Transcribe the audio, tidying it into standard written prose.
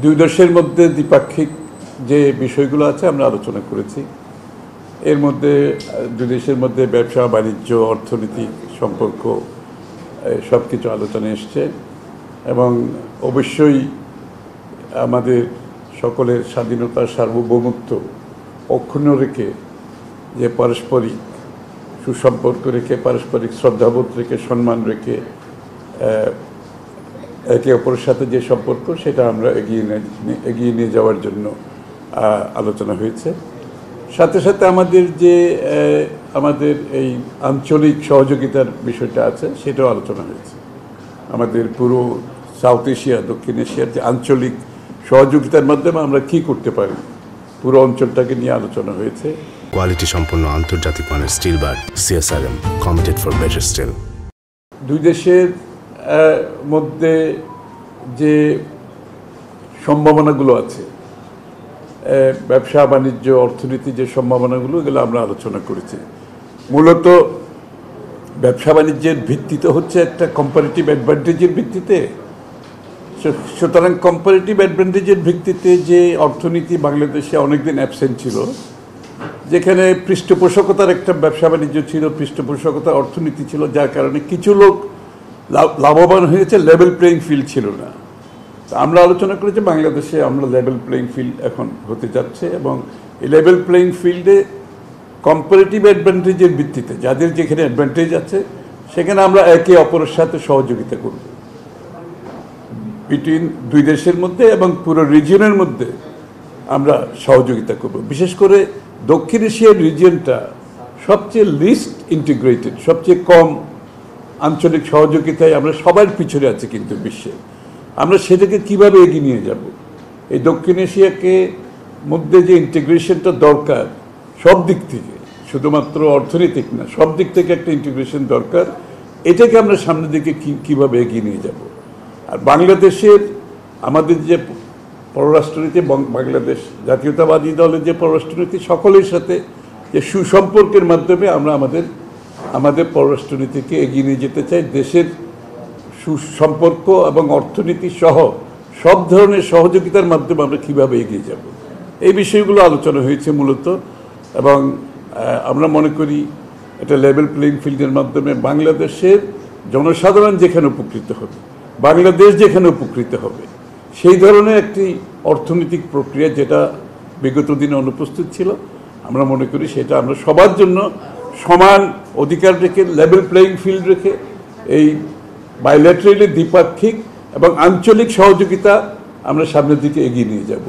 দুই দেশের মধ্যে দ্বিপাক্ষিক যে বিষয়গুলো আছে আমরা আলোচনা করেছি। এর মধ্যে দুই দেশের মধ্যে ব্যবসা বাণিজ্য অর্থনৈতিক সম্পর্ক সব কিছু আলোচনায় এসছে এবং অবশ্যই আমাদের সকলের স্বাধীনতা সার্বভৌমত্ব অক্ষুণ্ণ রেখে যে পারস্পরিক সুসম্পর্ক রেখে পারস্পরিক শ্রদ্ধাবোধ রেখে সম্মান রেখে একে অপরের সাথে যে সম্পর্ক সেটা আমরা এগিয়ে নিয়ে যাওয়ার জন্য আলোচনা হয়েছে। সাথে সাথে আমাদের এই আঞ্চলিক সহযোগিতার বিষয়টা আছে সেটাও আলোচনা হয়েছে। আমাদের পুরো সাউথ এশিয়া দক্ষিণ এশিয়ার যে আঞ্চলিক সহযোগিতার মাধ্যমে আমরা কি করতে পারি পুরো অঞ্চলটাকে নিয়ে আলোচনা হয়েছে। কোয়ালিটি সম্পন্ন আন্তর্জাতিক মানের still bar CSRM committed for better still. দুই দেশের মধ্যে যে সম্ভাবনাগুলো আছে ব্যবসা বাণিজ্য অর্থনীতি যে সম্ভাবনাগুলো এগুলো আমরা আলোচনা করেছি। মূলত ব্যবসা বাণিজ্যের ভিত্তিতে হচ্ছে একটা কম্পারেটিভ অ্যাডভান্টেজের ভিত্তিতে। সুতরাং কম্পারেটিভ অ্যাডভান্টেজের ভিত্তিতে যে অর্থনীতি বাংলাদেশে অনেকদিন অ্যাবসেন্ট ছিল, যেখানে পৃষ্ঠপোষকতার একটা ব্যবসা বাণিজ্য ছিল, পৃষ্ঠপোষকতার অর্থনীতি ছিল, যার কারণে কিছু লোক লাভবান হয়েছে, লেভেল প্লেইং ফিল্ড ছিল না। আমরা আলোচনা করেছি বাংলাদেশে আমরা লেভেল প্লেইং ফিল্ড এখন হতে যাচ্ছে এবং এই লেভেল প্লেইং ফিল্ডে কম্পারেটিভ অ্যাডভান্টেজের ভিত্তিতে যাদের যেখানে অ্যাডভান্টেজ আছে সেখানে আমরা একে অপরের সাথে সহযোগিতা করব বিটুইন দুই দেশের মধ্যে এবং পুরো রিজিয়নের মধ্যে আমরা সহযোগিতা করব। বিশেষ করে দক্ষিণ এশিয়ার রিজিয়নটা সবচেয়ে লিস্ট ইন্টিগ্রেটেড, সবচেয়ে কম আঞ্চলিক সহযোগিতায় আমরা সবার পিছনে আছি কিন্তু বিশ্বে। আমরা সেটাকে কিভাবে এগিয়ে নিয়ে যাব? এই দক্ষিণ এশিয়াকে মধ্যে যে ইন্টিগ্রেশনটা দরকার সব দিক থেকে, শুধুমাত্র অর্থনৈতিক না, সব দিক থেকে একটা ইন্টিগ্রেশন দরকার। এটাকে আমরা সামনের দিকে কিভাবে এগিয়ে নিয়ে যাব? আর বাংলাদেশের আমাদের যে পররাষ্ট্রনীতি, বাংলাদেশ জাতীয়তাবাদী দলের যে পররাষ্ট্রনীতি, সকলের সাথে যে সুসম্পর্কের মাধ্যমে আমরা আমাদের পররাষ্ট্রনীতিকে এগিয়ে নিয়ে যেতে চাই। দেশের সুসম্পর্ক এবং অর্থনীতি সহ সব ধরনের সহযোগিতার মাধ্যমে আমরা কীভাবে এগিয়ে যাব, এই বিষয়গুলো আলোচনা হয়েছে মূলত। এবং আমরা মনে করি এটা লেভেল প্লেইং ফিল্ডের মাধ্যমে বাংলাদেশের জনসাধারণ যেখানে উপকৃত হবে, বাংলাদেশ যেখানে উপকৃত হবে, সেই ধরনের একটি অর্থনৈতিক প্রক্রিয়া যেটা বিগত দিনে অনুপস্থিত ছিল, আমরা মনে করি সেটা আমরা সবার জন্য সমান অধিকার রেখে লেভেল প্লেইং ফিল্ড রেখে এই বাইল্যাটারালি দ্বিপাক্ষিক এবং আঞ্চলিক সহযোগিতা আমরা সামনের দিকে এগিয়ে নিয়ে যাব।